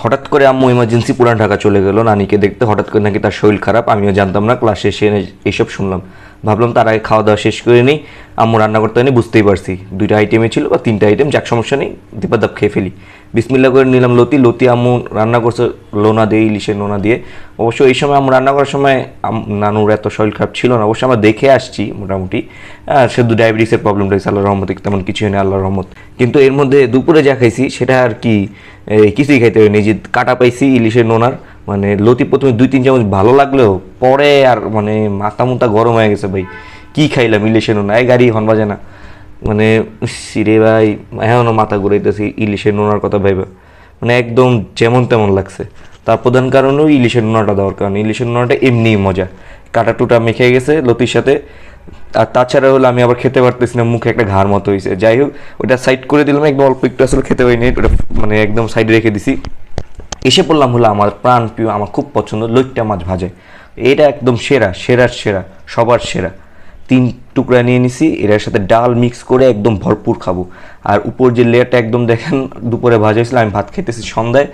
হঠাৎ করে আম্মু ইমার্জেন্সি পুরান ঢাকা চলে গেল নানিকে দেখতে। হঠাৎ করে নাকি তার শরীর খারাপ, আমিও জানতাম না, ক্লাস শেষে এইসব শুনলাম। ভাবলাম তার আগে খাওয়া দাওয়া শেষ করে নিই, আম্মু রান্না করতে হয়নি, বুঝতেই পারছি 2টা আইটেমে ছিল বা 3টা আইটেম, যাক সমস্যা নেই, দিপাদাপ খেয়ে ফেলি। বিসমিল্লা করে নিলাম লতি। লতি আম্মু রান্না করছে লোনা দিয়ে, ইলিশের নোনা দিয়ে। অবশ্য এই সময় আম্মু রান্না করার সময় নানুর এত শরীর খারাপ ছিল না, অবশ্য আমরা দেখে আসছি মোটামুটি। শুধু ডায়াবেটিসের প্রবলেমটা হয়েছে, আল্লাহর রহমতে তেমন কিছু হয়নি, আল্লাহর রহমত। কিন্তু এর মধ্যে দুপুরে যা খাইছি সেটা আর কি কিছুই খাইতে হয়নি। যে কাটা পাইছি ইলিশের নোনার, মানে লতি প্রথমে 2-3 চামচ ভালো লাগলেও পরে আর মানে মাথা মুথা গরম হয়ে গেছে ভাই। কি খাইলাম ইলিশের নোনা, গাড়ি হন বাজে না, মানে সিরে ভাই এখনও মাথা ঘুরাইতেছি ইলিশের নোনার কথা ভাইবা। মানে একদম যেমন তেমন লাগছে। তার প্রধান কারণও ইলিশের নোনাটা দেওয়ার কারণে। ইলিশের নোনাটা এমনিই মজা, কাটা টুটা মেখে গেছে লতির সাথে। আর তাছাড়া হলো আমি আবার খেতে পারতেছি না, মুখে একটা ঘাড় মতো হয়েছে। যাই হোক, ওটা সাইড করে দিলাম, একদম অল্প একটু আসলে খেতে পারিনি, ওটা মানে একদম সাইডে রেখে দিছি। এসে পড়লাম হলো আমার প্রাণ প্রিয়, আমার খুব পছন্দ লইট্টা মাছ ভাজে। এটা একদম সেরা, সেরার সেরা, সবার সেরা। 3 টুকরা নিয়ে নিছি, এটার সাথে ডাল মিক্স করে একদম ভরপুর খাবো। আর উপর যে লেয়ারটা একদম দেখেন, দুপুরে ভাজা হয়েছিল, আমি ভাত খেতেছি সন্ধ্যায়,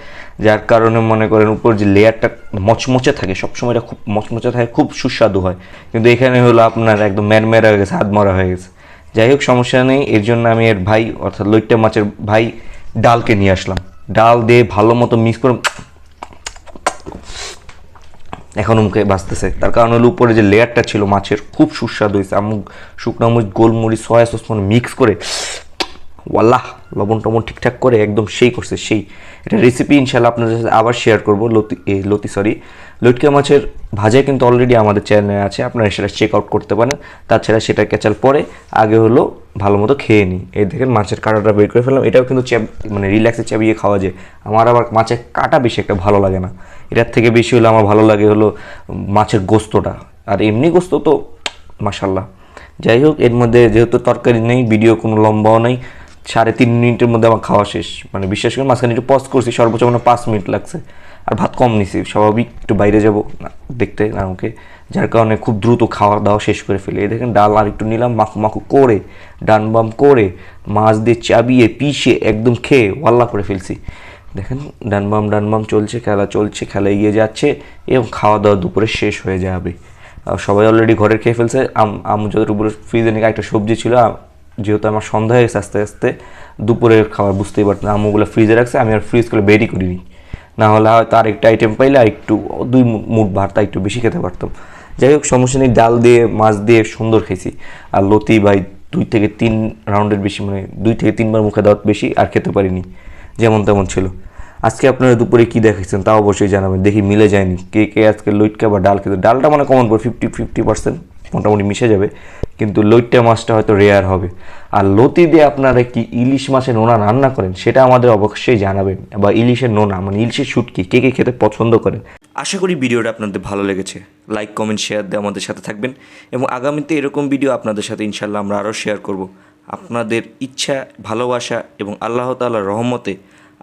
যার কারণে মনে করেন উপর যে লেয়ারটা মচমচে থাকে, সবসময় এটা খুব মচমচে থাকে, খুব সুস্বাদু হয়। কিন্তু এখানে হলো আপনার একদম ম্যারমেরা হয়ে গেছে, হাত মরা হয়ে গেছে। যাই হোক, সমস্যা নেই, এর জন্য আমি এর ভাই অর্থাৎ লইট্টা মাছের ভাই ডালকে নিয়ে আসলাম। ডাল দিয়ে ভালো মতো মিক্স করে এখনও মুখে বাঁচতেছে। তার কারণ হলো উপরে যে লেয়ারটা ছিল মাছের, খুব সুস্বাদু হয়েছে। আম্মু শুকনো মরিচ, গোলমরিচ, সয়া সস মানে মিক্স করে ওয়াল্লাহ, লবণ টবণ ঠিকঠাক করে একদম সেই করছে, সেই। এটা রেসিপি ইনশাল্লাহ আপনাদের সাথে আবার শেয়ার করবো। লটকা মাছের ভাজা কিন্তু অলরেডি আমাদের চ্যানেলে আছে, আপনারা সেটা চেক আউট করতে পারেন। তাছাড়া সেটা ক্যাচাল পরে আগে হলো ভালো মতো খেয়ে নিই। এই দেখেন মাছের কাঁটাটা বের করে ফেললাম। এটাও কিন্তু মানে রিল্যাক্সে চাবিয়ে খাওয়া যায়। আমার আবার মাছের কাঁটা বেশি একটা ভালো লাগে না, এটার থেকে বেশি হলো আমার ভালো লাগে হলো মাছের গোস্তটা। আর এমনি গোস্ত তো মাশাল্লাহ। যাই হোক, এর মধ্যে যেহেতু তরকারি নেই, ভিডিও কোনো লম্বাও নেই, 3.5 মিনিটের মধ্যে আমার খাওয়া শেষ। মানে বিশ্বাস করে মাঝখানে একটু পজ করছি, সর্বোচ্চ মানে 5 মিনিট লাগছে। আর ভাত কম নিছি, স্বাভাবিক একটু বাইরে যাবো না দেখতে নানুকে, যার কারণে খুব দ্রুত খাওয়া দাওয়া শেষ করে ফেলি। এই দেখেন ডাল আর একটু নিলাম, মাখু মাখু করে ডানবাম করে মাছ দিয়ে চাবিয়ে পিষে একদম খেয়ে ওয়াল্লা করে ফেলছি। দেখেন ডানবাম ডানবাম চলছে, খেলা চলছে, খেলা এগিয়ে যাচ্ছে এবং খাওয়া দাওয়া দুপুরে শেষ হয়ে যাবে। সবাই অলরেডি ঘরে খেয়ে ফেলছে। আমি যতটুকু ফ্রিজে নিয়ে একটা সবজি ছিল, যেহেতু আমার সন্ধ্যা হয়েছে আস্তে আস্তে, দুপুরের খাবার বুঝতেই পারতাম, আম্মুগুলো ফ্রিজে রাখছে, আমি আর ফ্রিজ করে বেরই করিনি। না হলে হয়তো আরেকটা আইটেম পাইলে একটু 2 মুঠ ভাতটা একটু বেশি খেতে পারতাম। যাই হোক, সমস্যা নেই, ডাল দিয়ে মাছ দিয়ে সুন্দর খেয়েছি। আর লতি ভাই 2 থেকে 3 রাউন্ডের বেশি, মানে 2 থেকে 3 বার মুখে দেওয়া বেশি আর খেতে পারিনি, যেমন তেমন ছিল। আজকে আপনারা দুপুরে কী দেখেছেন তাও অবশ্যই জানাবেন, দেখি মিলে যায়নি কে কে আজকে লইটকা বা ডাল খেতে। ডালটা মানে কমন পড়ে 50% মোটামুটি মিশে যাবে, কিন্তু লইট্টা মাছটা হয়তো রেয়ার হবে। আর লতি দিয়ে আপনারা কি ইলিশ মাছের নোনা রান্না করেন সেটা আমাদের অবশ্যই জানাবেন, বা ইলিশের নোনা মানে ইলিশের শুটকি কে কে খেতে পছন্দ করেন। আশা করি ভিডিওটা আপনাদের ভালো লেগেছে। লাইক কমেন্ট শেয়ার দিয়ে আমাদের সাথে থাকবেন, এবং আগামীতে এরকম ভিডিও আপনাদের সাথে ইনশাল্লাহ আমরা আরও শেয়ার করব। আপনাদের ইচ্ছা, ভালোবাসা এবং আল্লাহ তাআলার রহমতে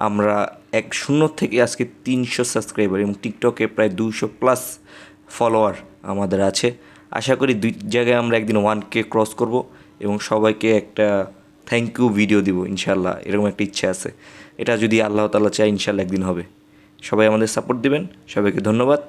আমরা 1-0 থেকে আজকে 300 সাবস্ক্রাইবার, এবং টিকটকে প্রায় 200+ ফলোয়ার আমাদের আছে। আশা করি 2 জায়গায় আমরা একদিন 1K ক্রস করব, এবং সবাইকে একটা থ্যাংক ইউ ভিডিও দিব ইনশাল্লাহ, এরকম একটা ইচ্ছা আছে। এটা যদি আল্লাহ তাআলা চায় ইনশাল্লাহ একদিন হবে। সবাই আমাদের সাপোর্ট দিবেন, সবাইকে ধন্যবাদ।